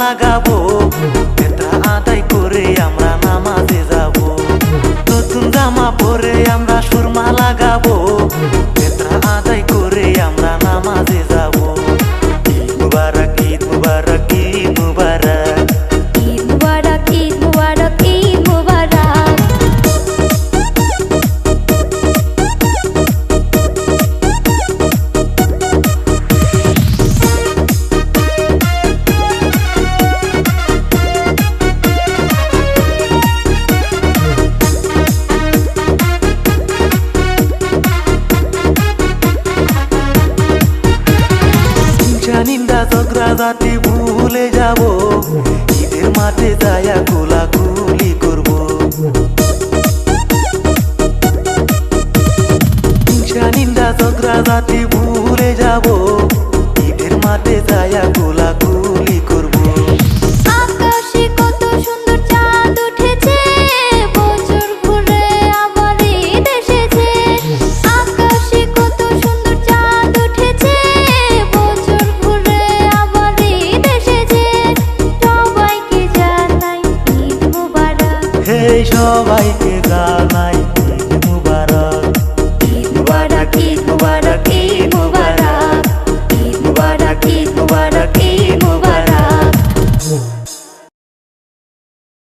লাগাবো, বেত্রা আদায় করে আমরা নামাজে যাব। নতুন জামা পরে আমরা সুরমা লাগাবো, বেত্রা আদায় করে আমরা নামাজে যাব। ঈদ মুবারক, ঈদ মুবারক, ঈদ মুবারক, ঈদ মুবারক, ঈদ মুবারক, ঈদ মুবারক। নিন্দা ঝগড়া জাতি ভুলে যাব, ঈদের মাঠে যায়া কোলাকুলি করব। হিংসা নিন্দা ঝগড়া জাতি ভুলে যাব, ঈদের মাঠে যায়া কোলাকুলি করব। আকাশে কত সুন্দর চাঁদ উঠেছে, বছর ঘুরে আবার ঈদ এসেছে। আকাশে কত সুন্দর চাঁদ উঠেছে, বছর ঘুরে আবার ঈদ এসেছে। সবাইকে জানাই ঈদ মুবারক, হে সবাইকে